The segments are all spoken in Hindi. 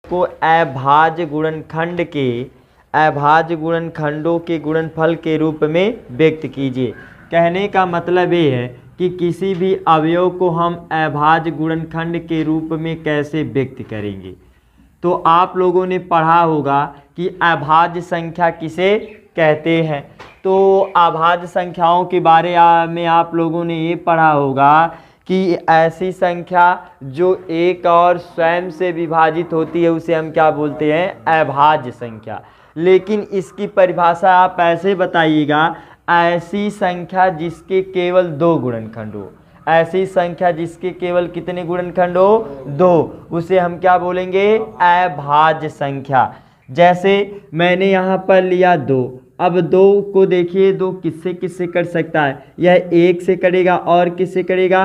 को अभाज्य गुणनखंड के अभाज्य गुणनखंडों के गुणनफल के रूप में व्यक्त कीजिए। कहने का मतलब ये है कि किसी भी अवयव को हम अभाज्य गुणनखंड के रूप में कैसे व्यक्त करेंगे। तो आप लोगों ने पढ़ा होगा कि अभाज्य संख्या किसे कहते हैं। तो अभाज्य संख्याओं के बारे में आप लोगों ने ये पढ़ा होगा कि ऐसी संख्या जो एक और स्वयं से विभाजित होती है उसे हम क्या बोलते हैं, अभाज्य संख्या। लेकिन इसकी परिभाषा आप ऐसे बताइएगा, ऐसी संख्या जिसके केवल दो गुणनखंड हो। ऐसी संख्या जिसके केवल कितने गुणनखंड हो, दो, उसे हम क्या बोलेंगे, अभाज्य संख्या। जैसे मैंने यहाँ पर लिया दो, अब दो को देखिए, दो किससे किससे कट सकता है, यह एक से कटेगा और किससे कटेगा,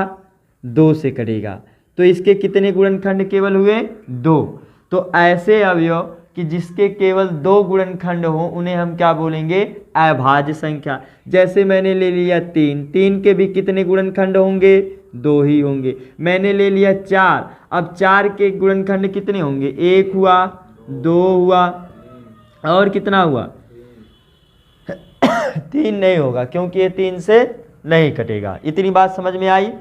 दो से कटेगा। तो इसके कितने गुणनखंड केवल हुए, दो। तो ऐसे अवयव कि जिसके केवल दो गुणनखंड हो उन्हें हम क्या बोलेंगे, अभाज्य संख्या। जैसे मैंने ले लिया तीन, तीन के भी कितने गुणनखंड होंगे, दो ही होंगे। मैंने ले लिया चार, अब चार के गुणनखंड कितने होंगे, एक हुआ, दो हुआ और कितना हुआ, तीन नहीं होगा क्योंकि ये तीन से नहीं कटेगा। इतनी बात समझ में आई।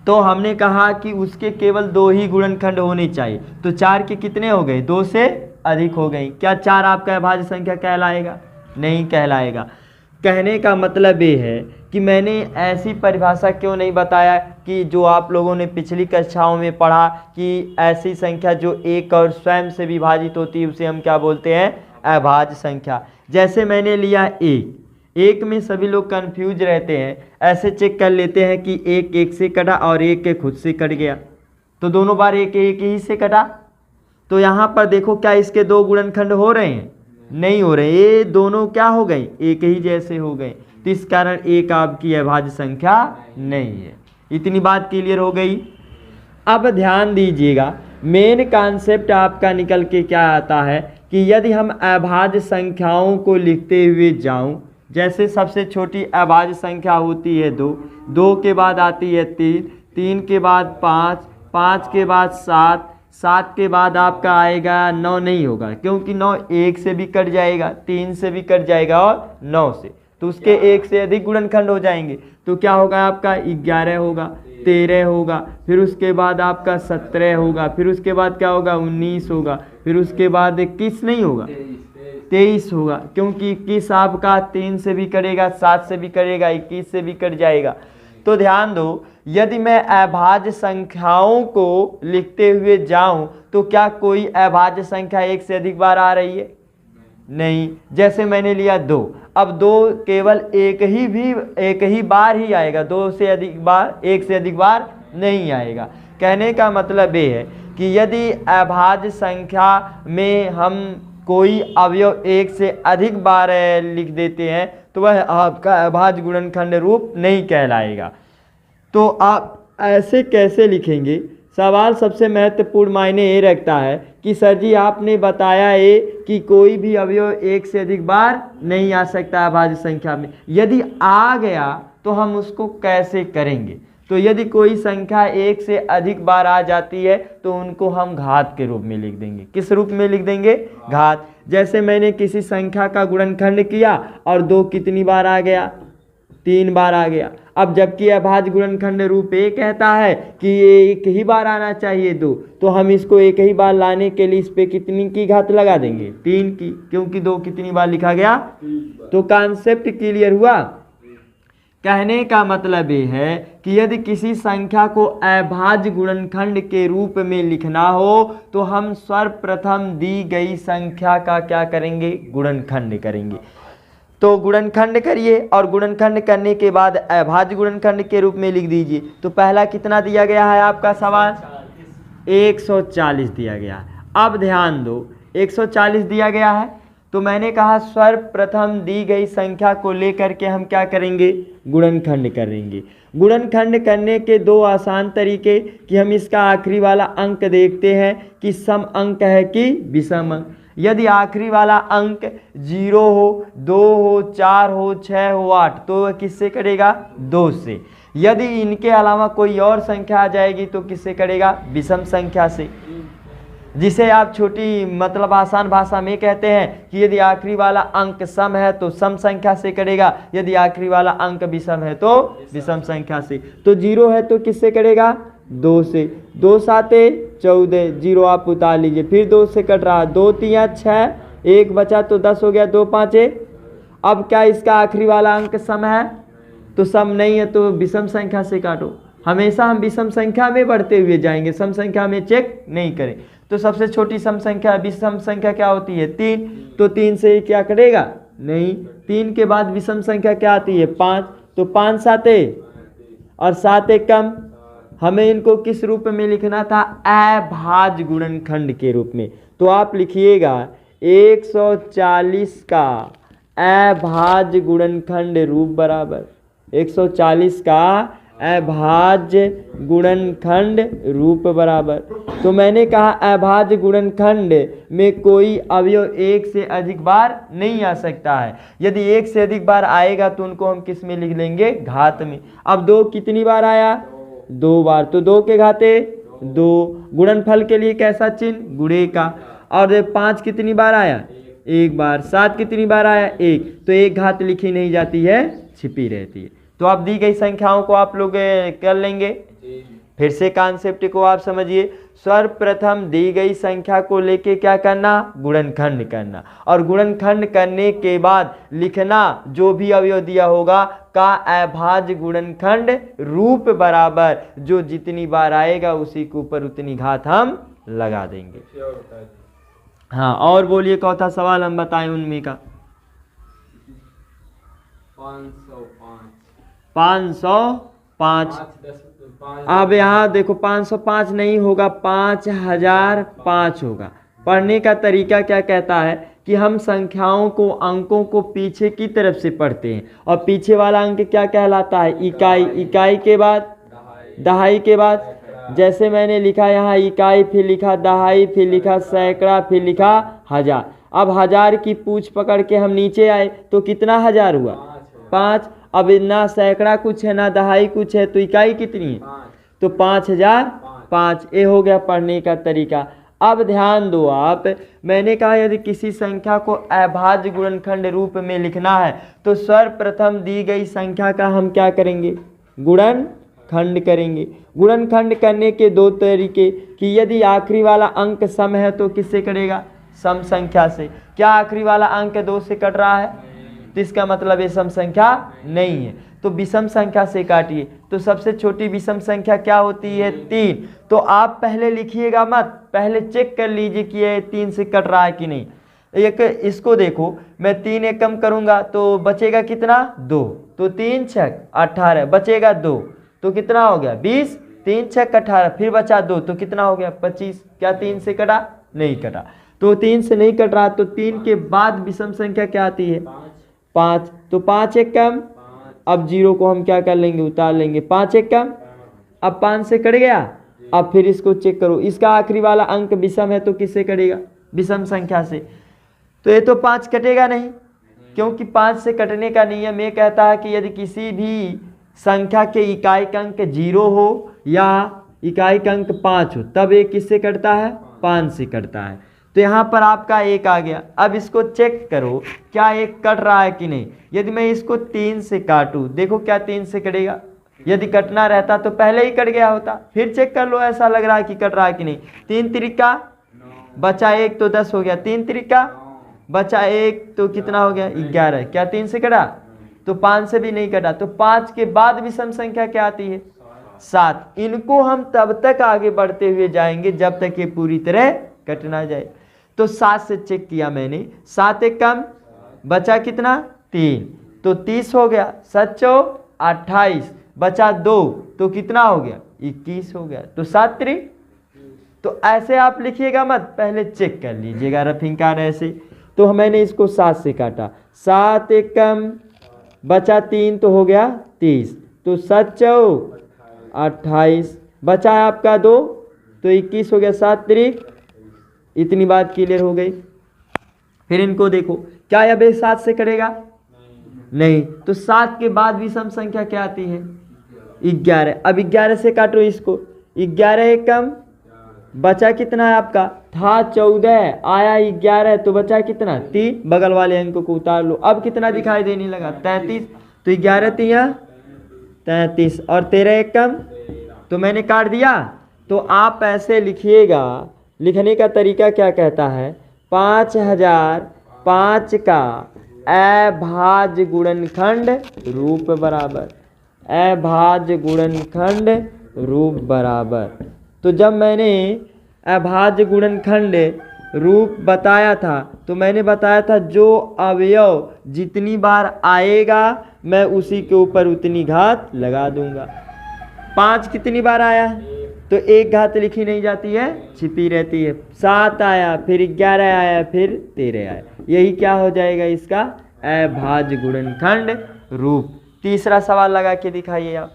तो हमने कहा कि उसके केवल दो ही गुणनखंड होने चाहिए। तो चार के कितने हो गए, दो से अधिक हो गई। क्या चार आपका अभाज्य संख्या कहलाएगा, नहीं कहलाएगा। कहने का मतलब ये है कि मैंने ऐसी परिभाषा क्यों नहीं बताया कि जो आप लोगों ने पिछली कक्षाओं में पढ़ा कि ऐसी संख्या जो एक और स्वयं से विभाजित होती है उसे हम क्या बोलते हैं, अभाज्य संख्या। जैसे मैंने लिया एक, एक में सभी लोग कंफ्यूज रहते हैं, ऐसे चेक कर लेते हैं कि एक एक से कटा और एक के खुद से कट गया, तो दोनों बार एक एक ही से कटा। तो यहाँ पर देखो क्या इसके दो गुणनखंड हो रहे हैं, नहीं हो रहे, ये दोनों क्या हो गए, एक ही जैसे हो गए। तो इस कारण एक आपकी अभाज्य संख्या नहीं है। इतनी बात क्लियर हो गई। अब ध्यान दीजिएगा, मेन कॉन्सेप्ट आपका निकल के क्या आता है कि यदि हम अभाज्य संख्याओं को लिखते हुए जाऊं, जैसे सबसे छोटी अभाज्य संख्या होती है दो, दो के बाद आती है तीन, तीन के बाद पाँच, पाँच के बाद सात, सात के बाद आपका आएगा नौ, नहीं होगा क्योंकि नौ एक से भी कट जाएगा, तीन से भी कट जाएगा और नौ से, तो उसके एक से अधिक गुणनखंड हो जाएंगे। तो क्या होगा आपका 11 होगा, 13 होगा, फिर उसके बाद आपका 17 होगा, फिर उसके बाद क्या होगा 19 होगा, फिर उसके बाद 21 नहीं होगा, 23 होगा क्योंकि 21 आपका 3 से भी कटेगा, 7 से भी कटेगा, 21 से भी कट जाएगा। तो ध्यान दो, यदि मैं अभाज्य संख्याओं को लिखते हुए जाऊं तो क्या कोई अभाज्य संख्या एक से अधिक बार आ रही है, नहीं। जैसे मैंने लिया दो, अब दो केवल एक ही बार ही आएगा, दो से अधिक बार, एक से अधिक बार नहीं आएगा। कहने का मतलब ये है कि यदि अभाज्य संख्या में हम कोई अवयव एक से अधिक बार लिख देते हैं तो वह आपका अभाज्य गुणनखंड रूप नहीं कहलाएगा। तो आप ऐसे कैसे लिखेंगे, सवाल सबसे महत्वपूर्ण मायने ये रखता है कि सर जी आपने बताया ये कि कोई भी अवयव एक से अधिक बार नहीं आ सकता अभाज्य संख्या में, यदि आ गया तो हम उसको कैसे करेंगे। तो यदि कोई संख्या एक से अधिक बार आ जाती है तो उनको हम घात के रूप में लिख देंगे। किस रूप में लिख देंगे, घात। जैसे मैंने किसी संख्या का गुणनखंड किया और दो कितनी बार आ गया, 3 बार आ गया। अब जबकि अभाज्य गुणनखंड रूप ये कहता है कि ये एक ही बार आना चाहिए दो, तो हम इसको एक ही बार लाने के लिए इस पे कितनी की घात लगा देंगे, 3 की, क्योंकि दो कितनी बार लिखा गया। तो कॉन्सेप्ट क्लियर हुआ। कहने का मतलब ये है कि यदि किसी संख्या को अभाज्य गुणनखंड के रूप में लिखना हो तो हम सर्वप्रथम दी गई संख्या का क्या करेंगे, गुणनखंड करेंगे। तो गुणनखंड करिए और गुणनखंड करने के बाद अभाज्य गुणनखंड के रूप में लिख दीजिए। तो पहला कितना दिया गया है आपका सवाल, 140 दिया गया है। अब ध्यान दो, 140 दिया गया है तो मैंने कहा सर्वप्रथम दी गई संख्या को लेकर के हम क्या करेंगे, गुणनखंड करेंगे। गुणनखंड करने के दो आसान तरीके कि हम इसका आखिरी वाला अंक देखते हैं कि सम अंक है कि विषम अंक। यदि आखिरी वाला अंक 0 हो, 2 हो, 4 हो, 6 हो, 8 तो वह किससे कटेगा, 2 से। यदि इनके अलावा कोई और संख्या आ जाएगी तो किससे कटेगा, विषम संख्या से। जिसे आप छोटी मतलब आसान भाषा में कहते हैं कि यदि आखिरी वाला अंक सम है तो सम संख्या से करेगा, यदि आखिरी वाला अंक विषम है तो विषम संख्या से। तो 0 है तो किससे करेगा? 2 से। 2 साते 14, 0 आप उतार लीजिए। फिर 2 से कट रहा, 2 3 6, 1 बचा तो 10 हो गया, 2 5। अब क्या इसका आखिरी वाला अंक सम है? तो सम नहीं है तो विषम संख्या से काटो। हमेशा हम विषम संख्या में बढ़ते हुए जाएंगे, सम संख्या में चेक नहीं करें। तो सबसे छोटी सम संख्या विषम संख्या क्या होती है? 3। तो 3 से क्या करेगा? नहीं। 3 के बाद विषम संख्या क्या आती है? 5। तो 5 साते और 7 एक कम। हमें इनको किस रूप में लिखना था? अभाज्य गुणनखंड के रूप में। तो आप लिखिएगा 140 का अभाज्य गुणनखंड रूप बराबर 140 का अभाज्य गुणनखंड रूप बराबर। तो मैंने कहा अभाज्य गुणनखंड में कोई अवयव एक से अधिक बार नहीं आ सकता है। यदि एक से अधिक बार आएगा तो उनको हम किस में लिख लेंगे? घात में। अब 2 कितनी बार आया? 2 बार। तो 2 के घाते 2। गुणनफल के लिए कैसा चिन्ह? गुणे का। और 5 कितनी बार आया? 1 बार। 7 कितनी बार आया? 1। तो एक घात लिखी नहीं जाती है, छिपी रहती है। तो आप दी गई संख्याओं को आप लोग कर लेंगे। फिर से कॉन्सेप्ट को आप समझिए। सर्वप्रथम दी गई संख्या को लेके क्या करना? गुणनखंड करना। और गुणनखंड करने के बाद लिखना जो भी अवयव दिया होगा का अभाज्य गुणनखंड रूप बराबर, जो जितनी बार आएगा उसी के ऊपर उतनी घात हम लगा देंगे। हाँ, और बोलिए चौथा सवाल हम बताएं उनमें का। 505। अब यहाँ देखो 505 नहीं होगा, 5005 होगा। पढ़ने का तरीका क्या कहता है कि हम संख्याओं को, अंकों को पीछे की तरफ से पढ़ते हैं। और पीछे वाला अंक क्या कहलाता है? इकाई। इकाई के बाद दहाई के बाद, जैसे मैंने लिखा यहाँ इकाई, फिर लिखा दहाई, फिर लिखा सैकड़ा, फिर लिखा हजार। अब हजार की पूछ पकड़ के हम नीचे आए तो कितना हजार हुआ? 5। अब ना सैकड़ा कुछ है ना दहाई कुछ है, तो इकाई कितनी है? तो 5005। ये हो गया पढ़ने का तरीका। अब ध्यान दो आप, मैंने कहा यदि किसी संख्या को अभाज्य गुणनखंड रूप में लिखना है तो सर्वप्रथम दी गई संख्या का हम क्या करेंगे? गुणनखंड करेंगे। गुणनखंड करने के 2 तरीके कि यदि आखिरी वाला अंक सम है तो किससे करेगा? सम संख्या से। क्या आखिरी वाला अंक 2 से कट रहा है? तो इसका मतलब ये सम संख्या नहीं है, तो विषम संख्या से काटिए। तो सबसे छोटी विषम संख्या क्या होती है? 3। तो आप पहले लिखिएगा मत, पहले चेक कर लीजिए कि ये 3 से कट रहा है कि नहीं। एक इसको देखो, मैं 3 एक कम करूंगा तो बचेगा कितना? 2। तो 3 6 18, बचेगा 2 तो कितना हो गया? 20। 3 6 18, फिर बचा 2 तो कितना हो गया? 25। क्या 3 से कटा? नहीं कटा। तो 3 से नहीं कट रहा, तो 3 के बाद विषम संख्या क्या आती है? 5। तो 5 एक कम, अब 0 को हम क्या कर लेंगे? उतार लेंगे। 5 एक कम, अब 5 से कट गया। अब फिर इसको चेक करो, इसका आखिरी वाला अंक विषम है तो किससे कटेगा? विषम संख्या से। तो ये तो 5 कटेगा नहीं, क्योंकि 5 से कटने का नियम ये कहता है कि यदि किसी भी संख्या के इकाई का अंक 0 हो या इकाई का अंक 5 हो तब ये किससे कटता है? 5 से कटता है। तो यहाँ पर आपका 1 आ गया। अब इसको चेक करो क्या 1 कट रहा है कि नहीं। यदि मैं इसको 3 से काटूं, देखो क्या 3 से कटेगा? यदि कटना रहता तो पहले ही कट गया होता। फिर चेक कर लो, ऐसा लग रहा है कि कट रहा है कि नहीं। 3 त्रिका बचा 1 तो 10 हो गया। 3 त्रिका बचा 1 तो कितना हो गया? 11। क्या 3 से कटा? तो 5 से भी नहीं कटा। तो 5 के बाद विषम संख्या क्या आती है? 7। इनको हम तब तक आगे बढ़ते हुए जाएंगे जब तक ये पूरी तरह कट ना जाए। तो 7 से चेक किया मैंने, 7 एक कम, बचा कितना? 3 तो 30 हो गया। 7 चौक 28, बचा 2 तो कितना हो गया? 21 हो गया। तो 7 त्रिक। तो ऐसे आप लिखिएगा मत, पहले चेक कर लीजिएगा रफिंग कार ऐसे। तो मैंने इसको 7 से काटा, 7 एक कम, बचा 3 तो हो गया 30। तो 7 चौक 28, बचा आपका 2 तो 21 हो गया। 7 त्रिक। इतनी बात क्लियर हो गई। फिर इनको देखो, क्या यह 7 से करेगा? नहीं। तो 7 के बाद विषम संख्या क्या आती है? 11। अब 11 से काटो इसको, 11 एक कम, बचा कितना है आपका, था 14 आया 11 तो बचा कितना 3, बगल वाले अंक को उतार लो। अब कितना दिखाई देने लगा 33, तो 11 तिया 33 और 13 एक कम, तो मैंने काट दिया। तो आप ऐसे लिखिएगा, लिखने का तरीका क्या कहता है, 5005 का अभाज्य गुणनखंड रूप बराबर, अभाज्य गुणनखंड रूप बराबर। तो जब मैंने अभाज्य गुणनखंड रूप बताया था तो मैंने बताया था जो अवयव जितनी बार आएगा मैं उसी के ऊपर उतनी घात लगा दूंगा। 5 कितनी बार आया तो एक घात लिखी नहीं जाती है, छिपी रहती है। 7 आया, फिर 11 आया, फिर 13 आया, यही क्या हो जाएगा इसका अभाज्य गुणनखंड रूप। तीसरा सवाल लगा के दिखाइए आप।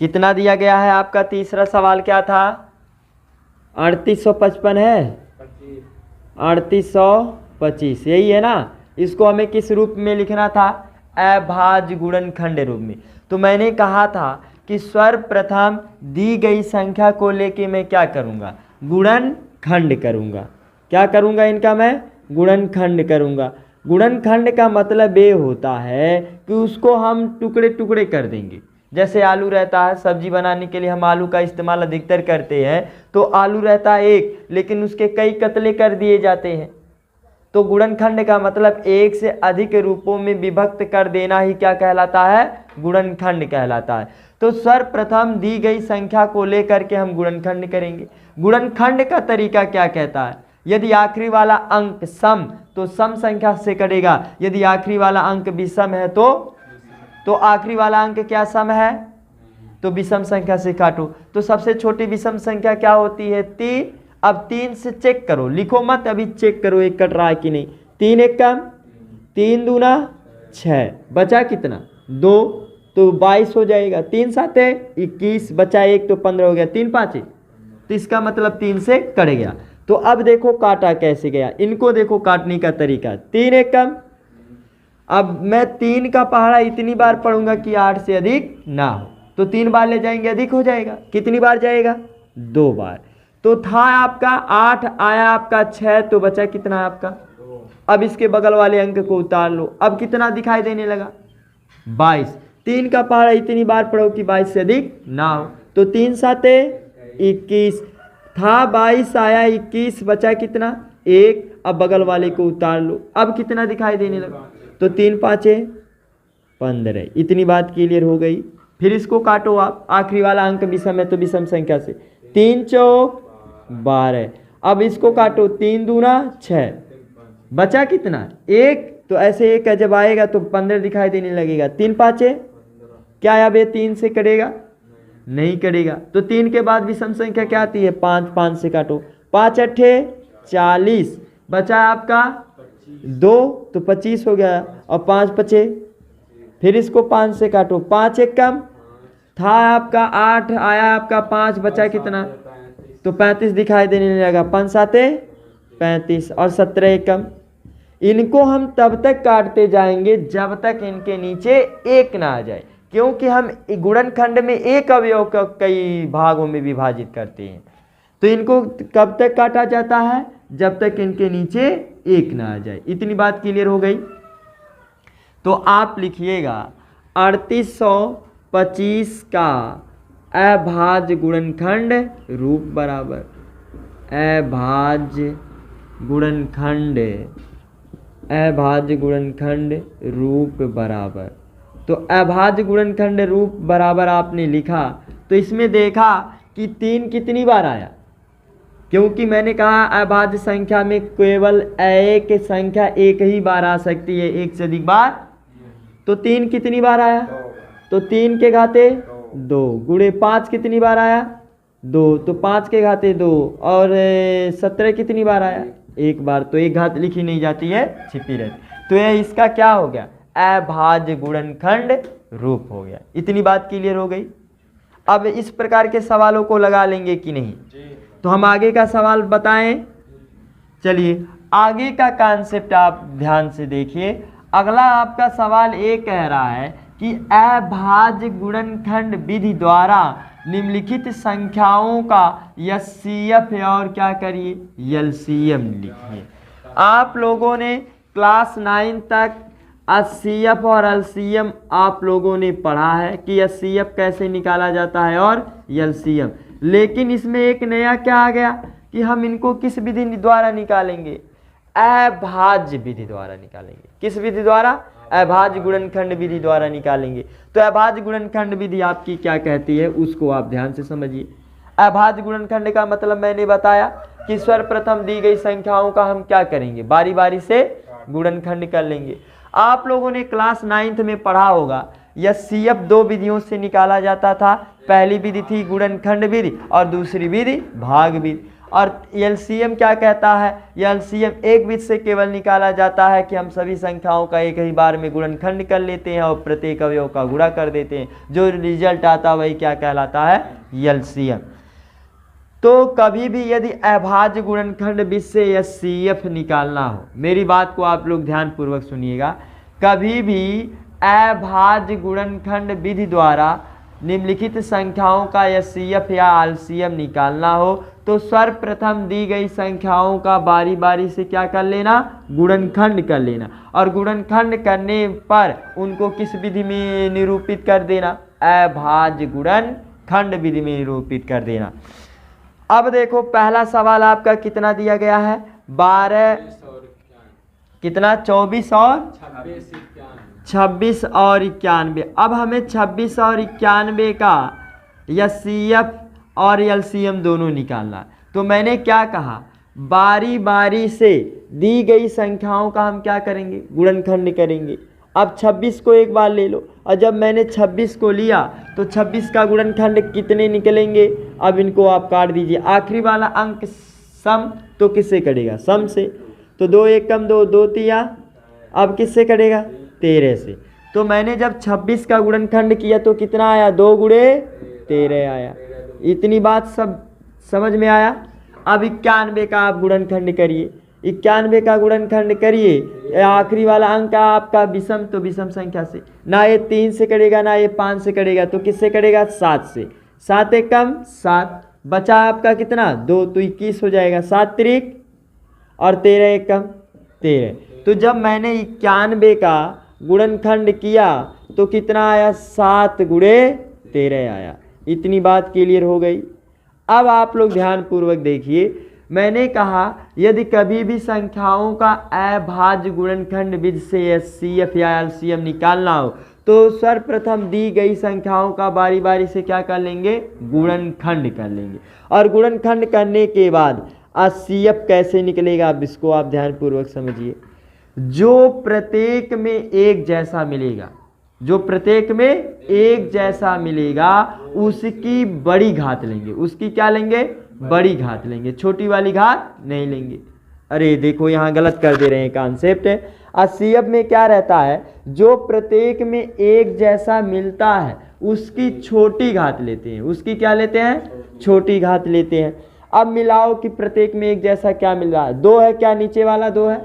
कितना दिया गया है आपका तीसरा सवाल क्या था, 3855 है, 3825 यही है ना। इसको हमें किस रूप में लिखना था, अभाज्य गुणनखंड रूप में। तो मैंने कहा था कि सर्वप्रथम दी गई संख्या को लेके मैं क्या करूँगा, गुणनखंड करूँगा। क्या करूँगा इनका, मैं गुणनखंड करूँगा। गुणनखंड का मतलब ये होता है कि उसको हम टुकड़े टुकड़े कर देंगे। जैसे आलू रहता है, सब्जी बनाने के लिए हम आलू का इस्तेमाल अधिकतर करते हैं, तो आलू रहता है एक, लेकिन उसके कई कतले कर दिए जाते हैं। तो गुणनखंड का मतलब एक से अधिक रूपों में विभक्त कर देना ही क्या कहलाता है, गुणनखंड कहलाता है। तो सर्वप्रथम दी गई संख्या को लेकर के हम गुणनखंड करेंगे। गुणनखंड का तरीका क्या कहता है, यदि आखिरी वाला अंक सम तो सम संख्या से कटेगा, यदि आखिरी वाला अंक विषम है तो आखिरी वाला अंक क्या सम है, तो विषम संख्या से काटो। तो सबसे छोटी विषम संख्या क्या होती है, 3। अब 3 से चेक करो, लिखो मत, अभी चेक करो एक कट रहा है कि नहीं। 3 एक कम, 3 दूना 6, बचा कितना 2, तो 22 हो जाएगा। 3 7 21, बचा 1 तो 15 हो गया। 3 5, तो इसका मतलब 3 से कट गया। तो अब देखो काटा कैसे गया, इनको देखो काटने का तरीका। 3 एक कम, अब मैं 3 का पहाड़ा इतनी बार पढ़ूंगा कि 8 से अधिक ना हो, तो 3 बार ले जाएंगे अधिक हो जाएगा। कितनी बार जाएगा, 2 बार। तो था आपका 8, आया आपका 6, तो बचा कितना आपका। अब इसके बगल वाले अंक को उतार लो, अब कितना दिखाई देने लगा 22। 3 का पहाड़ा इतनी बार पढ़ो कि 22 से अधिक ना हो, तो 3 7 21, था 22 आया 21, बचा कितना 1। अब बगल वाले को उतार लो, अब कितना दिखाई देने लगा, तो 3 5 15। इतनी बात क्लियर हो गई। फिर इसको काटो आप, आखिरी वाला अंक विषम है तो विषम संख्या से। 3 चौक 12, अब इसको काटो, 3 दूना 6, बचा कितना 1। तो ऐसे 1 जब आएगा तो 15 दिखाई देने लगेगा। 3 5, क्या अब ये 3 से कटेगा, नहीं कटेगा। तो 3 के बाद विषम संख्या क्या आती है, 5, 5 से काटो, 5 8 40, बचा आपका 2, तो 25 हो गया। और 5 5, फिर इसको 5 से काटो, 5 एक कम, था आपका 8, आया आपका 5, बचा कितना, तो 35 दिखाई देने लगा। 5 7 35 और 17 एक कम। इनको हम तब तक काटते जाएंगे जब तक इनके नीचे 1 ना आ जाए, क्योंकि हम गुणनखंड में एक अवयव को कई भागों में विभाजित करते हैं। तो इनको कब तक काटा जाता है, जब तक इनके नीचे 1 ना आ जाए। इतनी बात क्लियर हो गई। तो आप लिखिएगा 3825 का अभाज्य गुणनखंड रूप बराबर, अभाज्य गुणनखंड, अभाज्य गुणनखंड रूप बराबर। तो अभाज्य गुणनखंड रूप बराबर आपने लिखा, तो इसमें देखा कि 3 कितनी बार आया, क्योंकि मैंने कहा अभाज्य संख्या में केवल एक संख्या एक ही बार आ सकती है, एक से अधिक बार। तो 3 कितनी बार आया, तो 3 के घाते 2 गुणे 5 कितनी बार आया 2, तो 5 के घाते 2 और 17 कितनी बार आया 1 बार। तो एक घात लिखी नहीं जाती है, छिपी रहती। तो यह इसका क्या हो गया, अभाज्य गुणनखंड रूप हो गया। इतनी बात क्लियर हो गई। अब इस प्रकार के सवालों को लगा लेंगे कि नहीं? तो हम आगे का सवाल बताएं। चलिए आगे का कॉन्सेप्ट आप ध्यान से देखिए। अगला आपका सवाल ये कह रहा है कि अभाज्य गुणनखंड विधि द्वारा निम्नलिखित संख्याओं का एचसीएफ और क्या करिए, एलसीएम लिखिए। आप लोगों ने क्लास 9 तक एचसीएफ और एलसीएम आप लोगों ने पढ़ा है कि एचसीएफ कैसे निकाला जाता है और एलसीएम, लेकिन इसमें एक नया क्या आ गया कि हम इनको किस विधि द्वारा निकालेंगे? अभाज्य विधि द्वारा निकालेंगे। किस विधि द्वारा? अभाज्य गुणनखंड विधि द्वारा निकालेंगे। तो अभाज्य गुणनखंड विधि आपकी क्या कहती है उसको आप ध्यान से समझिए। अभाज्य गुणनखंड का मतलब मैंने बताया कि सर्वप्रथम दी गई संख्याओं का हम क्या करेंगे, बारी बारी से गुणनखंड कर लेंगे। आप लोगों ने क्लास 9th में पढ़ा होगा एचसीएफ दो विधियों से निकाला जाता था। पहली विधि थी गुणनखंड विधि और दूसरी विधि भाग विधि। और एलसीएम क्या कहता है? एलसीएम एक विधि से केवल निकाला जाता है कि हम सभी संख्याओं का एक ही बार में गुणनखंड कर लेते हैं और प्रत्येक अवयव का गुणा कर देते हैं। जो रिजल्ट आता है वही क्या कहलाता है? एलसीएम। तो कभी भी यदि अभाज्य गुणनखंड विधि से एचसीएफ निकालना हो, मेरी बात को आप लोग ध्यान पूर्वक सुनिएगा, कभी भी अभाज्य गुणनखंड विधि द्वारा निम्नलिखित संख्याओं का एचसीएफ या एलसीएम निकालना हो तो सर्वप्रथम दी गई संख्याओं का बारी बारी से क्या कर लेना? गुणनखंड कर लेना। और गुणनखंड करने पर उनको किस विधि में निरूपित कर देना? अभाज्य गुणनखंड विधि में निरूपित कर देना। अब देखो पहला सवाल आपका कितना दिया गया है? 12 कितना 24 और 26 और 91। अब हमें 26 और 91 का एचसीएफ और एलसीएम दोनों निकालना। तो मैंने क्या कहा, बारी बारी से दी गई संख्याओं का हम क्या करेंगे? गुणनखंड करेंगे। अब 26 को एक बार ले लो, और जब मैंने 26 को लिया तो 26 का गुणनखंड कितने निकलेंगे? अब इनको आप काट दीजिए। आखिरी वाला अंक सम तो किससे कटेगा? सम से। तो 2 1 कम 2 2 तिया, अब किससे कटेगा? 13 से। तो मैंने जब 26 का गुणनखंड किया तो कितना आया? 2 गुणे 13 आया। इतनी बात सब समझ में आया। अब 91 का आप गुणनखंड करिए। 91 का गुणनखंड करिए। आखिरी वाला अंक आपका विषम, तो विषम संख्या से ना ये 3 से कटेगा ना ये 5 से कटेगा, तो किससे कटेगा? 7 से। 7 एक कम 7, बचा आपका कितना? 2, तो 21 हो जाएगा। 7 त्रिक और 13 एक कम 13। तो जब मैंने 91 का गुणनखंड किया तो कितना आया? 7 गुणे 13 आया। इतनी बात क्लियर हो गई। अब आप लोग ध्यान पूर्वक देखिए, मैंने कहा यदि कभी भी संख्याओं का अभाज्य गुणनखंड विधि से एचसीएफ या एलसीएम निकालना हो तो सर्वप्रथम दी गई संख्याओं का बारी बारी से क्या कर लेंगे? गुणनखंड कर लेंगे। और गुणनखंड करने के बाद एचसीएफ कैसे निकलेगा? अब इसको आप ध्यान पूर्वक समझिए। जो प्रत्येक में एक जैसा मिलेगा, जो प्रत्येक में एक जैसा मिलेगा उसकी बड़ी घात लेंगे। उसकी क्या लेंगे? बड़ी घात लेंगे, छोटी वाली घात नहीं लेंगे। अरे देखो यहाँ गलत कर दे रहे हैं कॉन्सेप्ट। एचसीएफ में क्या रहता है? जो प्रत्येक में एक जैसा मिलता है उसकी छोटी घात लेते हैं। उसकी क्या लेते हैं? छोटी घात लेते हैं। अब मिलाओ कि प्रत्येक में एक जैसा क्या मिल रहा है? 2 है। क्या नीचे वाला 2 है?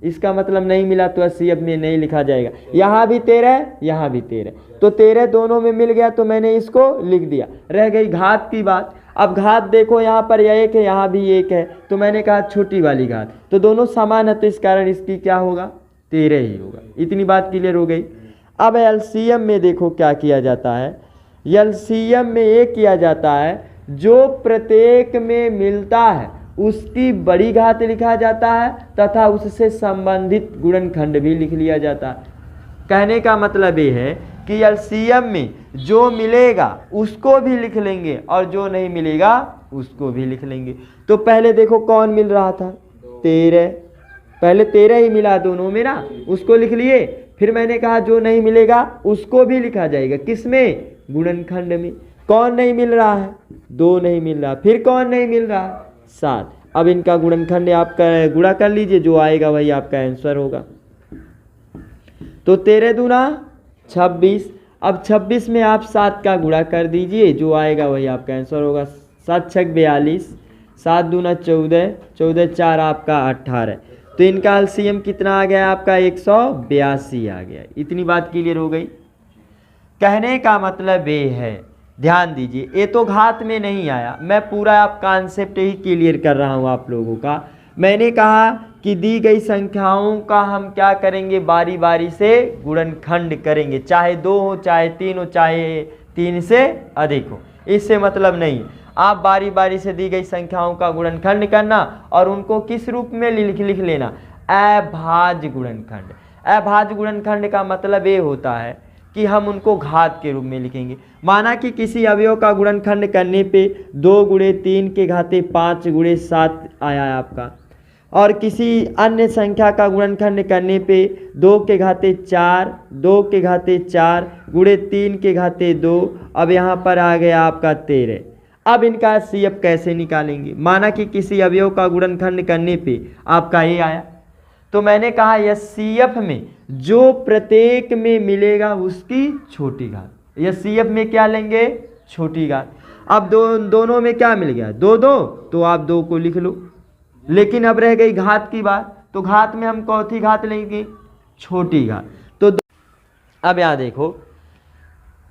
इसका मतलब नहीं मिला तो एचसीएफ में नहीं लिखा जाएगा। यहाँ भी 13, यहाँ भी 13, तो 13 दोनों में मिल गया तो मैंने इसको लिख दिया। रह गई घात की बात। अब घात देखो यहाँ पर यह 1 है, यहाँ भी 1 है, तो मैंने कहा छोटी वाली घात, तो दोनों समान है तो इस कारण इसकी क्या होगा? 13 ही होगा। इतनी बात क्लियर हो गई। अब एलसीएम में देखो क्या किया जाता है। एलसीएम में ये किया जाता है जो प्रत्येक में मिलता है उसकी बड़ी घात लिखा जाता है तथा उससे संबंधित गुणनखंड भी लिख लिया जाता है। कहने का मतलब ये है कि एलसीएम में जो मिलेगा उसको भी लिख लेंगे और जो नहीं मिलेगा उसको भी लिख लेंगे। तो पहले देखो कौन मिल रहा था? 13। पहले 13 ही मिला दोनों में ना, उसको लिख लिए। फिर मैंने कहा जो नहीं मिलेगा उसको भी लिखा जाएगा। किसमें? गुणनखंड में। कौन नहीं मिल रहा है? 2 नहीं मिल रहा। फिर कौन नहीं मिल रहा? 7। अब इनका गुणनखंड आपका गुणा कर लीजिए, जो आएगा वही आपका आंसर होगा। तो 13 दूना 26। अब 26 में आप 7 का गुणा कर दीजिए, जो आएगा वही आपका आंसर होगा। 7 छक 42, 7 दूना 14, 14 4 आपका 18। तो इनका एलसीएम कितना आ गया आपका 182 आ गया। इतनी बात क्लियर हो गई। कहने का मतलब ये है, ध्यान दीजिए, ये तो घात में नहीं आया, मैं पूरा आप कॉन्सेप्ट ही क्लियर कर रहा हूँ आप लोगों का। मैंने कहा कि दी गई संख्याओं का हम क्या करेंगे, बारी बारी से गुणनखंड करेंगे, चाहे 2 हो, चाहे 3 हो, चाहे 3 से अधिक हो, इससे मतलब नहीं। आप बारी बारी से दी गई संख्याओं का गुणनखंड करना और उनको किस रूप में लिख लेना, अभाज्य गुणनखंड। अभाज्य गुणनखंड का मतलब ये होता है कि हम उनको घात के रूप में लिखेंगे। माना कि किसी अवयव का गुणनखंड करने पे 2 गुणे 3 के घाते 5 गुणे 7 आया आपका, और किसी अन्य संख्या का गुणनखंड करने पे 2 के घाते 4, 2 के घाते 4 गुणे 3 के घाते 2, अब यहाँ पर आ गया आपका 13। अब इनका एचसीएफ कैसे निकालेंगे। माना कि किसी अवयव का गुणनखंड करने पे आपका ये आया, तो मैंने कहा एचसीएफ में जो प्रत्येक में मिलेगा उसकी छोटी घात। एचसीएफ में क्या लेंगे, छोटी घात। अब दोनों में क्या मिल गया, 2 2, तो आप 2 को लिख लो। लेकिन अब रह गई घात की बात, तो घात में हम कौन सी घात लेंगे, छोटी घात। तो अब यहाँ देखो,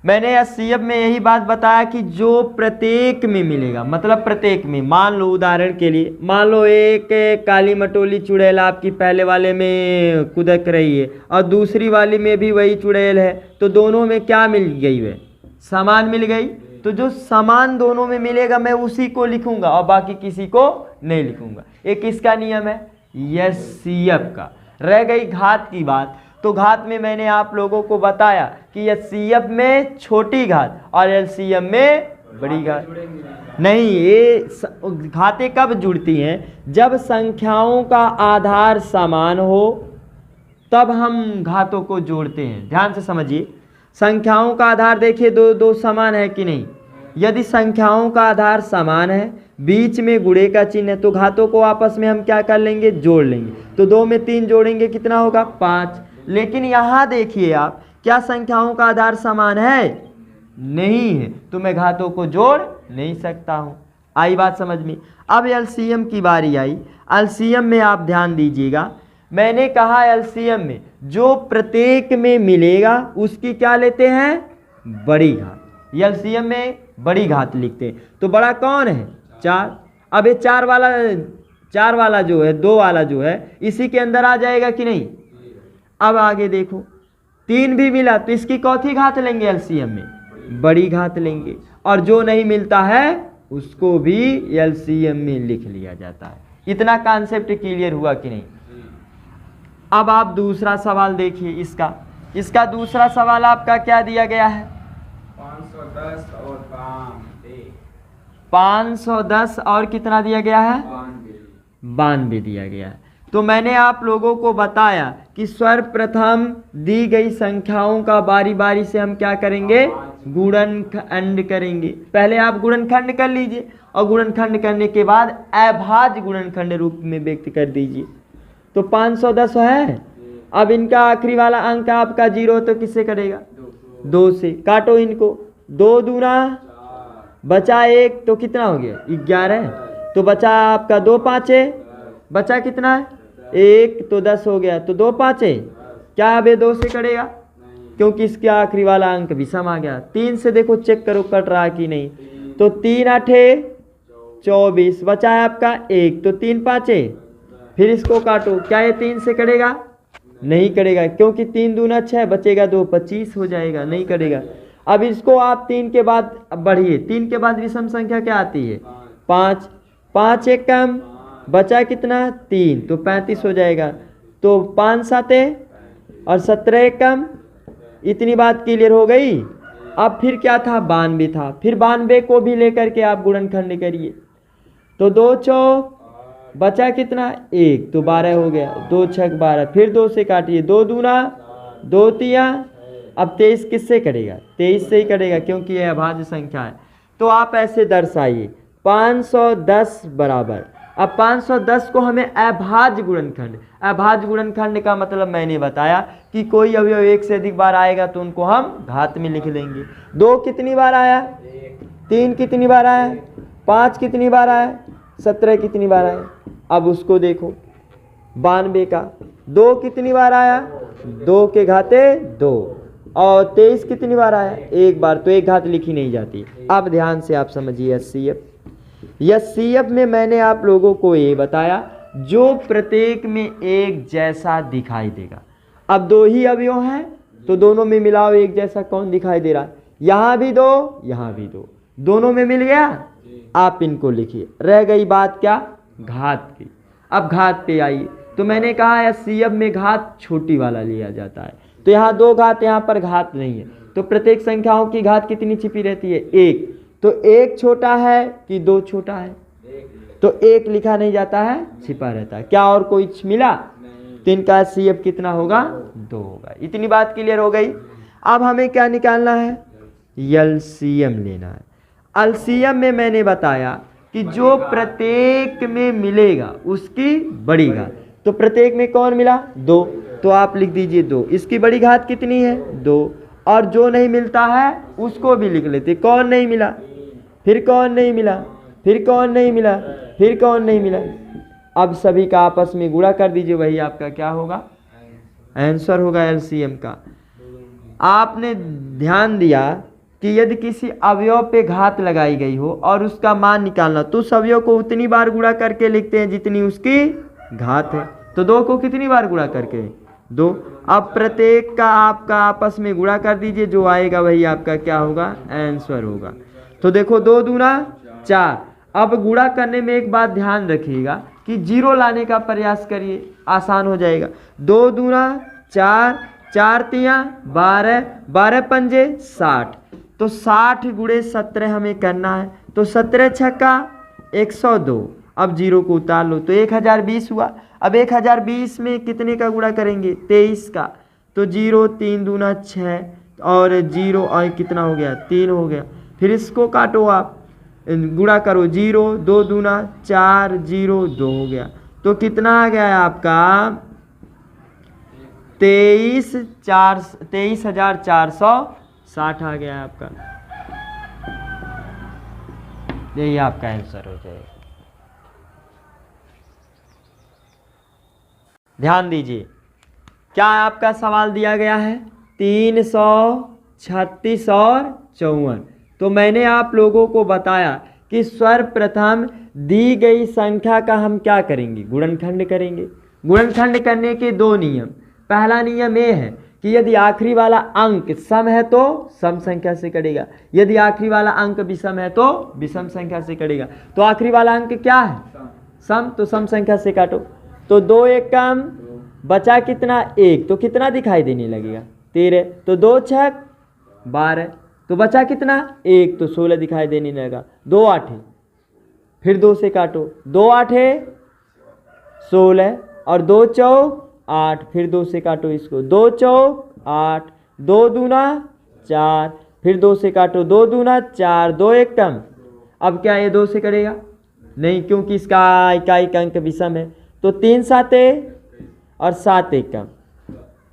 मैंने एचसीएफ में यही बात बताया कि जो प्रत्येक में मिलेगा, मतलब प्रत्येक में। मान लो उदाहरण के लिए, मान लो एक काली मटोली चुड़ैल आपकी पहले वाले में कुदक रही है और दूसरी वाली में भी वही चुड़ैल है, तो दोनों में क्या मिल गई, वे समान मिल गई। तो जो समान दोनों में मिलेगा मैं उसी को लिखूंगा और बाकी किसी को नहीं लिखूंगा। ये किसका नियम है, एचसीएफ का। रह गई घात की बात, तो घात में मैंने आप लोगों को बताया कि एचसीएफ में छोटी घात और एलसीएम में बड़ी घात नहीं। ये घातें कब जुड़ती हैं, जब संख्याओं का आधार समान हो तब हम घातों को जोड़ते हैं। ध्यान से समझिए, संख्याओं का आधार देखिए दो समान है कि नहीं। यदि संख्याओं का आधार समान है, बीच में गुणे का चिन्ह है, तो घातों को आपस में हम क्या कर लेंगे, जोड़ लेंगे। तो 2 में 3 जोड़ेंगे, कितना होगा, 5। लेकिन यहाँ देखिए आप, क्या संख्याओं का आधार समान है, नहीं है, तो मैं घातों को जोड़ नहीं सकता हूँ। आई बात समझ में। अब एलसीएम की बारी आई। एलसीएम में आप ध्यान दीजिएगा, मैंने कहा एलसीएम में जो प्रत्येक में मिलेगा उसकी क्या लेते हैं, बड़ी घात। एलसीएम में बड़ी घात लिखते हैं। तो बड़ा कौन है, 4। अब ये 4 वाला जो है, 2 वाला जो है, इसी के अंदर आ जाएगा कि नहीं। अब आगे देखो, 3 भी मिला तो इसकी कौथी घात लेंगे, एलसीएम में बड़ी घात लेंगे, और जो नहीं मिलता है उसको भी एलसीएम में लिख लिया जाता है। इतना कॉन्सेप्ट क्लियर हुआ कि नहीं। अब आप दूसरा सवाल देखिए, इसका दूसरा सवाल आपका क्या दिया गया है, 510 और 510 और कितना दिया गया है, 92 दिया गया है। तो मैंने आप लोगों को बताया कि सर्वप्रथम दी गई संख्याओं का बारी बारी से हम क्या करेंगे, गुणनखंड करेंगे। पहले आप गुणनखंड कर लीजिए और गुणनखंड करने के बाद अभाज्य गुणनखंड रूप में व्यक्त कर दीजिए। तो 510 है। अब इनका आखिरी वाला अंक आपका 0 तो किससे करेगा, 2 से। काटो इनको, 2 दूना बचा 1 तो कितना हो गया, 11। तो बचा आपका 2 5, बचा कितना है, 1, तो 10 हो गया। तो 2 5 क्या अब 2 से कटेगा, क्योंकि इसके आखिरी वाला अंक भी सम आ गया। 3 से देखो चेक करो कट रहा कि नहीं। तो 3 8 24, बचा है आपका 1, तो 3 5, फिर इसको काटो, क्या ये 3 से कटेगा, नहीं कटेगा, क्योंकि 3 दूना 6, बचेगा 2, 25 हो जाएगा, नहीं कटेगा। अब इसको आप 3 के बाद बढ़िए, 3 के बाद विषम संख्या क्या आती है, 5, 5 1 कम, बचा कितना 3, तो 35 हो जाएगा। तो 5 7 और 17 1 कम, इतनी बात क्लियर हो गई। अब फिर क्या था, 92 था। फिर 92 को भी लेकर के आप गुणनखंड करिए। तो 2 चौक, बचा कितना 1, तो 12 हो गया। 2 6 12, फिर 2 से काटिए, 2 दूना 2 तिया, अब 23 किससे करेगा, 23 से ही करेगा, क्योंकि यह अभाज्य संख्या है। तो आप ऐसे दर्शाइए 510 बराबर, अब 510 को हमें अभाज्य गुणनखंड, अभाज्य गुणनखंड का मतलब मैंने बताया कि कोई अवयव एक से अधिक बार आएगा तो उनको हम घात में लिख लेंगे। 2 कितनी बार आया, 3 कितनी बार आया, 5 कितनी बार आया, 17 कितनी बार आया। अब उसको देखो 92 का 2 कितनी बार आया, 2 के घाते 2, और 23 कितनी बार आया, 1 बार, तो एक घात लिखी नहीं जाती। अब ध्यान से आप समझिए एचसीएफ, एचसीएफ में मैंने आप लोगों को ये बताया जो प्रत्येक में एक जैसा दिखाई देगा। अब 2 ही अवयव हैं तो दोनों में मिलाओ एक जैसा कौन दिखाई दे रहा है, यहाँ भी 2 यहाँ भी 2, दोनों में मिल गया। आप इनको लिखिए, रह गई बात क्या, घात की। अब घात पे आइए, तो मैंने कहा एचसीएफ में घात छोटी वाला लिया जाता है, तो यहाँ 2 घात, यहाँ पर घात नहीं है, तो प्रत्येक संख्याओं की घात कितनी छिपी रहती है, 1। तो 1 छोटा है कि 2 छोटा है, तो 1 लिखा नहीं जाता है, छिपा रहता है। क्या और कोई मिला, तो इनका एचसीएफ कितना होगा, 2 होगा। इतनी बात क्लियर हो गई। अब हमें क्या निकालना है, एलसीएम लेना है। एलसीएम में मैंने बताया कि जो प्रत्येक में मिलेगा उसकी बड़ी घात, तो प्रत्येक में कौन मिला, 2, तो आप लिख दीजिए 2, इसकी बड़ी घात कितनी है, 2, और जो नहीं मिलता है उसको भी लिख लेते, कौन नहीं मिला, फिर कौन नहीं मिला, फिर कौन नहीं मिला, फिर कौन नहीं मिला। अब सभी का आपस में गुणा कर दीजिए, वही आपका क्या होगा, आंसर होगा एलसीएम का। आपने ध्यान दिया कि यदि किसी अवयव पे घात लगाई गई हो और उसका मान निकालना, तो उस अवयव को उतनी बार गुणा करके लिखते हैं जितनी उसकी घात है। तो 2 को कितनी बार गुणा करके, 2। अब प्रत्येक का आपका आपस में गुणा कर दीजिए, जो आएगा वही आपका क्या होगा, आंसर होगा। तो देखो 2 दूना 4। अब गुणा करने में एक बात ध्यान रखिएगा कि 0 लाने का प्रयास करिए, आसान हो जाएगा। 2 दूना 4, 4 तिया 12, 12 पंजे 60, तो 60 गुणे 17 हमें करना है, तो 17 छक्का 102। अब 0 को उतार लो तो 1020 हुआ। अब 1020 में कितने का गुणा करेंगे, 23 का, तो 0 3 दूना 6, और 0 और कितना हो गया, 3 हो गया। फिर इसको काटो आप, गुणा करो, 0 2 दूना 4, 0 2 हो गया, तो कितना आ गया है आपका 23,460 आ गया है आपका। यही आपका आंसर हो जाएगा। ध्यान दीजिए, क्या आपका सवाल दिया गया है 336 और 54। तो मैंने आप लोगों को बताया कि सर्वप्रथम दी गई संख्या का हम क्या करेंगे, गुणनखंड करेंगे। गुणनखंड करने के 2 नियम। पहला नियम ये है कि यदि आखिरी वाला अंक सम है तो सम संख्या से कटेगा, यदि आखिरी वाला अंक विषम है तो विषम संख्या से कटेगा। तो आखिरी वाला अंक क्या है, सम, तो सम संख्या से काटो। तो 2 1 कम, बचा कितना 1, तो कितना दिखाई देने लगेगा 13, तो 2 6 12, तो बचा कितना 1, तो 16 दिखाई देने लगेगा। 2 8, फिर 2 से काटो, 2 8 16, और 2 4 8, फिर 2 से काटो इसको, 2 4 8, 2 दूना 4, फिर 2 से काटो, 2 दूना 4, 2 1 कम। अब क्या ये 2 से करेगा नहीं, क्योंकि इसका इकाई का अंक विषम है, तो 3 7 और 7 1 कम,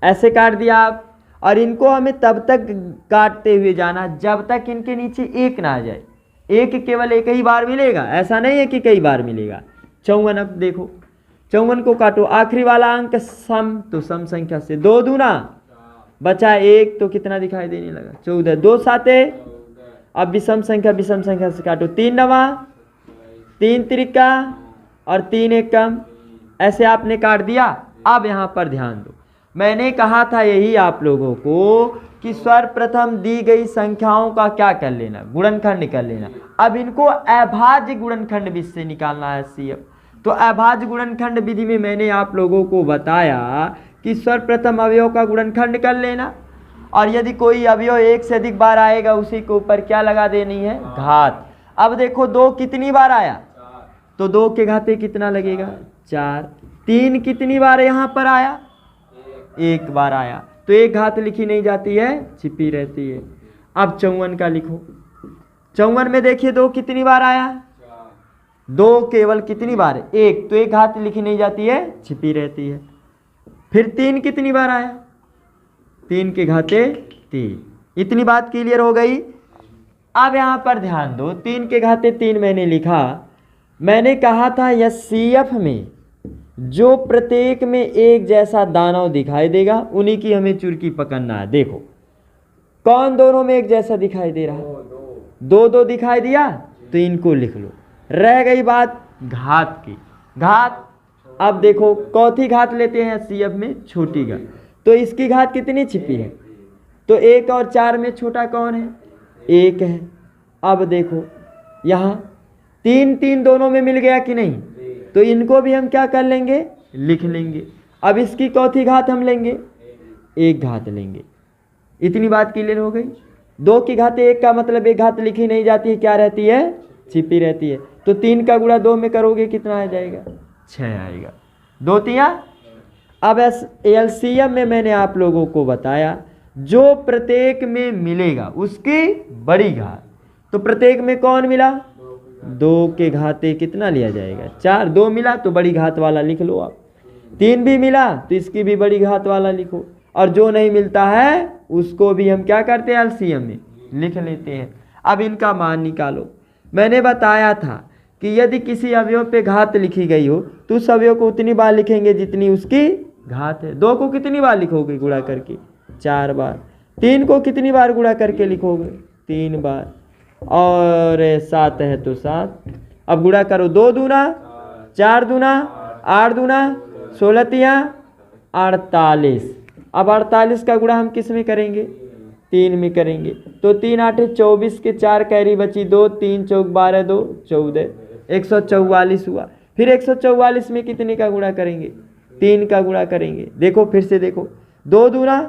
ऐसे काट दिया आप। और इनको हमें तब तक काटते हुए जाना जब तक इनके नीचे 1 ना आ जाए। 1 केवल एक ही बार मिलेगा, ऐसा नहीं है कि कई बार मिलेगा। 54, अब देखो 54 को काटो, आखिरी वाला अंक सम, तो सम संख्या से 2 दूना, बचा 1, तो कितना दिखाई देने लगा 14, 2 7, अब विषम संख्या से काटो, 3 9, 3 त्रिका और 3 1 कम, ऐसे आपने काट दिया। अब यहाँ पर ध्यान दो, मैंने कहा था यही आप लोगों को कि सर्वप्रथम दी गई संख्याओं का क्या कर लेना, गुणनखंड कर लेना। अब इनको अभाज्य गुणनखंड विधि से निकालना है सीएफ। तो अभाज्य गुणनखंड विधि में मैंने आप लोगों को बताया कि सर्वप्रथम अवयव का गुणनखंड कर लेना, और यदि कोई अवयव 1 से अधिक बार आएगा उसी के ऊपर क्या लगा देनी है, घात। अब देखो 2 कितनी बार आया, तो 2 के घाते कितना लगेगा 4। 3 कितनी बार यहाँ पर आया, 1 बार आया, तो एक घात लिखी नहीं जाती है, छिपी रहती है। अब 54 का लिखो। 54 में देखिए 2 कितनी बार आया, 2 केवल कितनी बार? 1, तो एक घात लिखी नहीं जाती है, छिपी रहती है। फिर 3 कितनी बार आया? 3 के घाते 3। इतनी बात क्लियर हो गई। अब यहाँ पर ध्यान दो, 3 के घाते 3 मैंने लिखा। मैंने कहा था एचसीएफ में जो प्रत्येक में एक जैसा दानव दिखाई देगा उन्हीं की हमें चुरकी पकड़ना है। देखो कौन दोनों में एक जैसा दिखाई दे रहा है? 2 दिखाई दिया, तो इनको लिख लो। रह गई बात घात की। घात अब देखो चौथी घात लेते हैं एचसीएफ में, छोटी घात। तो इसकी घात कितनी छिपी है? तो 1 और 4 में छोटा कौन है? 1 है। अब देखो यहाँ 3 दोनों में मिल गया कि नहीं? तो इनको भी हम क्या कर लेंगे? लिख लेंगे। अब इसकी चौथी घात हम लेंगे, 1 घात लेंगे। इतनी बात क्लियर हो गई। 2 की घात 1 का मतलब 1 घात लिखी नहीं जाती है, क्या रहती है? छिपी रहती है। तो 3 का गुणा 2 में करोगे कितना आ जाएगा? 6 आएगा। 2 तिया। अब एलसीएम में मैंने आप लोगों को बताया जो प्रत्येक में मिलेगा उसकी बड़ी घात। तो प्रत्येक में कौन मिला? 2 के घाते कितना लिया जाएगा? 4। 2 मिला तो बड़ी घात वाला लिख लो आप। 3 भी मिला तो इसकी भी बड़ी घात वाला लिखो। और जो नहीं मिलता है उसको भी हम क्या करते हैं? एलसीएम में लिख लेते हैं। अब इनका मान निकालो। मैंने बताया था कि यदि किसी अवयव पे घात लिखी गई हो तो उस अवयव को उतनी बार लिखेंगे जितनी उसकी घात है। 2 को कितनी बार लिखोगे गुणा करके? 4 बार। 3 को कितनी बार गुणा करके लिखोगे? 3 बार। और 7 है तो 7। अब गुणा करो। 2 दूना 4 दूना 8 दूना 16 तिया 48। अब 48 का गुणा हम किस में करेंगे? 3 में करेंगे। तो 3 8 24 के 4 कैरी बची 2, 3 चौक 12 2 14, 144 हुआ। फिर 144 में कितने का गुणा करेंगे? 3 का गुणा करेंगे। देखो फिर से देखो, 2 दूना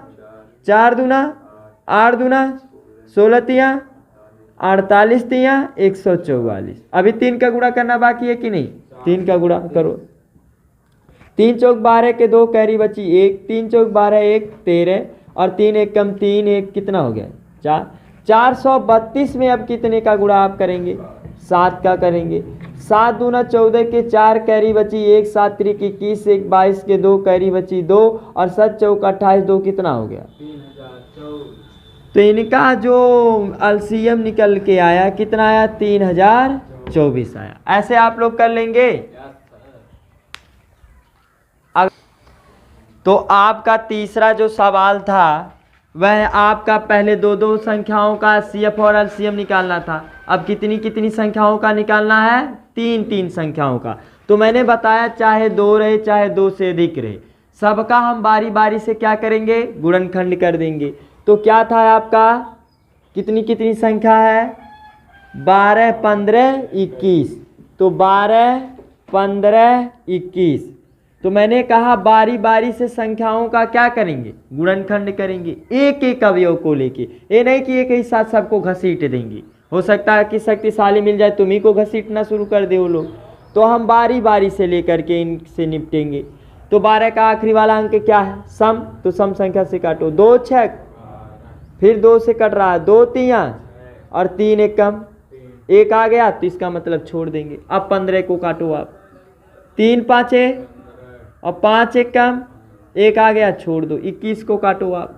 4 दूना 8 दूना 16 तिया 48 तिया 144। अभी 3 का गुणा करना बाकी है कि नहीं? 3 का गुणा करो। 3 चौक 12 के 2 कैरी बची 1, 3 चौक 12 1 13 और 3 1 कम 3 1 कितना हो गया? 4। 432 में अब कितने का गुणा आप करेंगे? 7 का करेंगे। 7 दूना 14 के 4 कैरी बची 1, 7 त्रिक 21 1 22 के 2 कैरी बची 2 और 7 चौक 28 2 कितना हो गया? 3024। तो इनका जो एलसीएम निकल के आया कितना आया? 3024 आया। ऐसे आप लोग कर लेंगे। तो आपका तीसरा जो सवाल था वह आपका पहले 2 संख्याओं का एचसीएफ और एलसीएम निकालना था। अब कितनी कितनी संख्याओं का निकालना है? 3 संख्याओं का। तो मैंने बताया चाहे 2 रहे चाहे 2 से अधिक रहे, सबका हम बारी बारी से क्या करेंगे? गुणनखंड कर देंगे। तो क्या था आपका? कितनी कितनी संख्या है? 12 15 21। तो 12 15 21। तो मैंने कहा बारी बारी से संख्याओं का क्या करेंगे? गुणनखंड करेंगे, एक एक अवयव को लेके। ये नहीं कि एक ही साथ सबको घसीट देंगे। हो सकता है कि शक्तिशाली मिल जाए तुम्ही को घसीटना शुरू कर दे वो लोग। तो हम बारी बारी से लेकर के इनसे निपटेंगे। तो 12 का आखिरी वाला अंक क्या है? सम। तो सम संख्या से काटो। 2 6, फिर 2 से कट रहा है 2 तिया और 3 1 कम 1 आ गया तो इसका मतलब छोड़ देंगे। अब 15 को काटो आप। 3 5 और 5 1 कम 1 आ गया, छोड़ दो। 21 को काटो आप।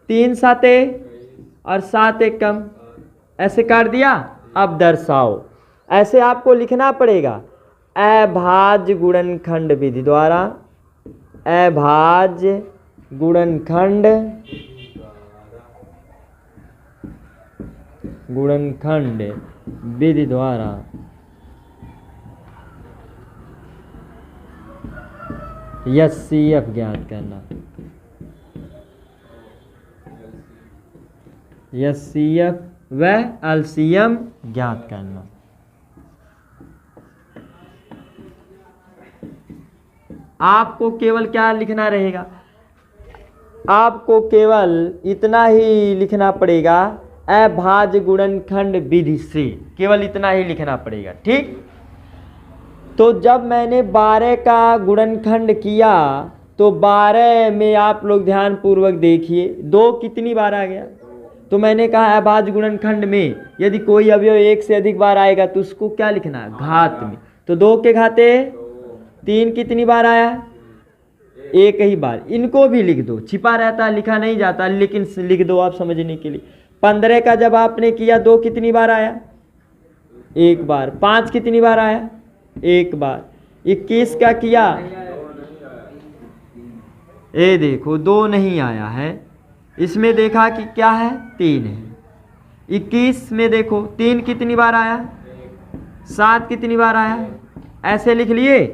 3 7 और 7 1 कम, ऐसे काट दिया। अब दर्शाओ। ऐसे आपको लिखना पड़ेगा अभाज्य गुणनखंड विधि द्वारा। अभाज्य गुणनखंड विधि द्वारा एचसीएफ ज्ञात करना। एचसीएफ व एलसीएम ज्ञात करना। आपको केवल क्या लिखना रहेगा? आपको केवल इतना ही लिखना पड़ेगा, अभाज्य गुणनखंड विधि से, केवल इतना ही लिखना पड़ेगा। ठीक। तो जब मैंने 12 का गुणनखंड किया तो 12 में आप लोग ध्यान पूर्वक देखिए 2 कितनी बार आ गया? तो मैंने कहा अभाज्य गुणनखंड में यदि कोई अवयव 1 से अधिक बार आएगा तो उसको क्या लिखना है? घात में। तो 2 के घाते 2 3 कितनी बार आया? एक ही बार। इनको भी लिख दो, छिपा रहता है लिखा नहीं जाता, लेकिन लिख दो आप समझने के लिए। 15 का जब आपने किया 2 कितनी बार आया? एक बार। 5 कितनी बार आया? एक बार। 21 का किया, ये देखो 2 नहीं आया है, इसमें देखा कि क्या है? 3 है। 21 में देखो 3 कितनी बार आया? 7 कितनी बार आया? ऐसे लिख लिए।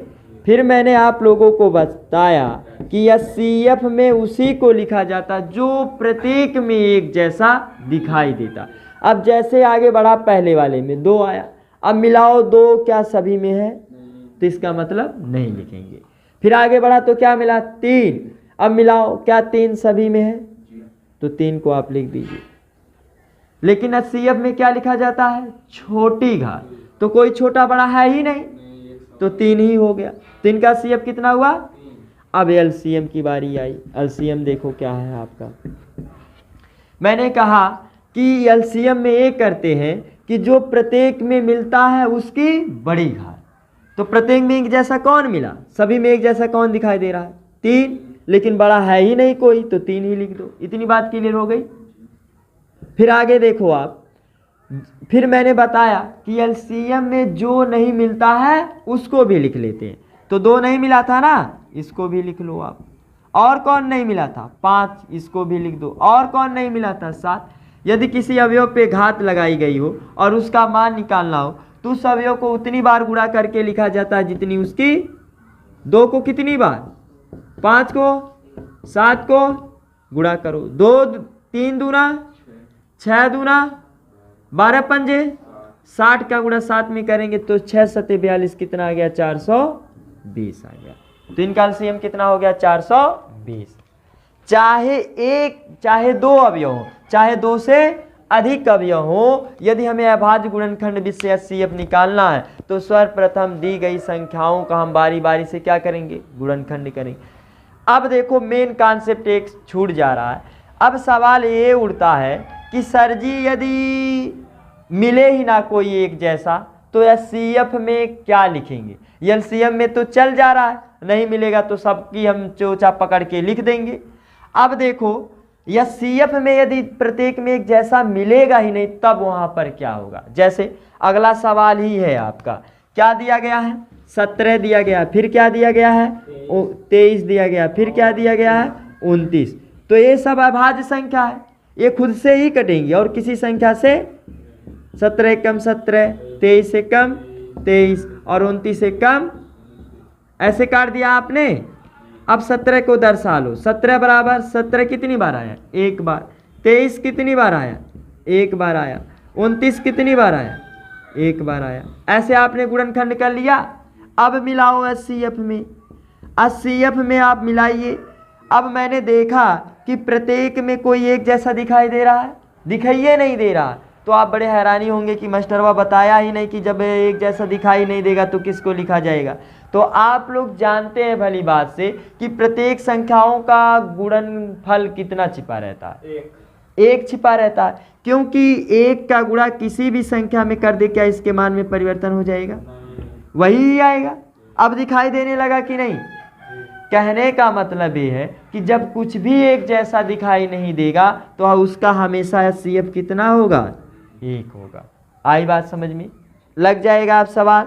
फिर मैंने आप लोगों को बताया कि एचसीएफ में उसी को लिखा जाता जो प्रत्येक में एक जैसा दिखाई देता। अब जैसे आगे बढ़ा, पहले वाले में 2 आया, अब मिलाओ 2 क्या सभी में है? तो इसका मतलब नहीं लिखेंगे। फिर आगे बढ़ा तो क्या मिला? 3, अब मिलाओ क्या 3 सभी में है? तो 3 को आप लिख दीजिए। लेकिन एचसीएफ में क्या लिखा जाता है? छोटी घात। तो कोई छोटा बड़ा है ही नहीं, तो 3 ही हो गया। तो इनका सीएफ कितना हुआ? अब एलसीएम की बारी आई। एलसीएम देखो क्या है आपका। मैंने कहा कि एलसीएम में ये करते हैं कि जो प्रत्येक में मिलता है उसकी बड़ी घात। तो प्रत्येक में एक जैसा कौन मिला? सभी में एक जैसा कौन दिखाई दे रहा है? 3, लेकिन बड़ा है ही नहीं कोई, तो 3 ही लिख दो। इतनी बात क्लियर हो गई। फिर आगे देखो आप, फिर मैंने बताया कि एलसीएम में जो नहीं मिलता है उसको भी लिख लेते हैं। तो 2 नहीं मिला था ना, इसको भी लिख लो आप। और कौन नहीं मिला था? 5, इसको भी लिख दो। और कौन नहीं मिला था? 7। यदि किसी अवयव पे घात लगाई गई हो और उसका मान निकालना हो तो उस अवयव को उतनी बार गुणा करके लिखा जाता है जितनी उसकी। 2 को कितनी बार? 5 को 7 को गुणा करो। 2 3 दूना 6 दूना 12 पंजे 60 का गुणा 7 में करेंगे तो 6 सत्ते 42 कितना आ गया? 420 आ गया। तो इनका एलसीएम कितना हो गया? 420। चाहे 2 अवयव हो, चाहे 2 से अधिक अवयव हो, यदि हमें अभाज्य गुणनखंड विषय एचसीएफ निकालना है तो सर्वप्रथम दी गई संख्याओं का हम बारी बारी से क्या करेंगे? गुणनखंड करेंगे। अब देखो मेन कॉन्सेप्ट एक छूट जा रहा है। अब सवाल ये उठता है कि सर जी यदि मिले ही ना कोई एक जैसा तो एचसीएफ में क्या लिखेंगे? एलसीएम में तो चल जा रहा है, नहीं मिलेगा तो सबकी हम चोचा पकड़ के लिख देंगे। अब देखो एचसीएफ में यदि प्रत्येक में एक जैसा मिलेगा ही नहीं तब वहां पर क्या होगा? जैसे अगला सवाल ही है आपका, क्या दिया गया है? 17 दिया गया, फिर क्या दिया गया है? 23 दिया गया, फिर क्या दिया गया है? 29। तो ये सब अभाज्य संख्या है, ये खुद से ही कटेंगी और किसी संख्या से 17 कम 17, 23 से कम 23 और 29 से कम, ऐसे काट दिया आपने। अब 17 को दर्शा लो। 17 बराबर 17 कितनी बार आया? एक बार। 23 कितनी बार आया? एक बार आया। 29 कितनी बार आया? एक बार आया। ऐसे आपने गुणनखंड कर लिया। अब मिलाओ एचसीएफ में। एचसीएफ में आप मिलाइए। अब मैंने देखा कि प्रत्येक में कोई एक जैसा दिखाई दे रहा है, दिखाइए नहीं दे रहा, तो आप बड़े हैरानी होंगे कि मास्टरवा बताया ही नहीं कि जब एक जैसा दिखाई नहीं देगा तो किसको लिखा जाएगा। तो आप लोग जानते हैं भली बात से कि प्रत्येक संख्याओं का गुणनफल कितना छिपा रहता है? एक छिपा रहता है, क्योंकि 1 का गुणा किसी भी संख्या में कर दे क्या इसके मान में परिवर्तन हो जाएगा? वही आएगा। अब दिखाई देने लगा कि नहीं? कहने का मतलब ये है कि जब कुछ भी एक जैसा दिखाई नहीं देगा तो उसका हमेशा एचसीएफ कितना होगा? 1 होगा। आई बात समझ में? लग जाएगा आप सवाल?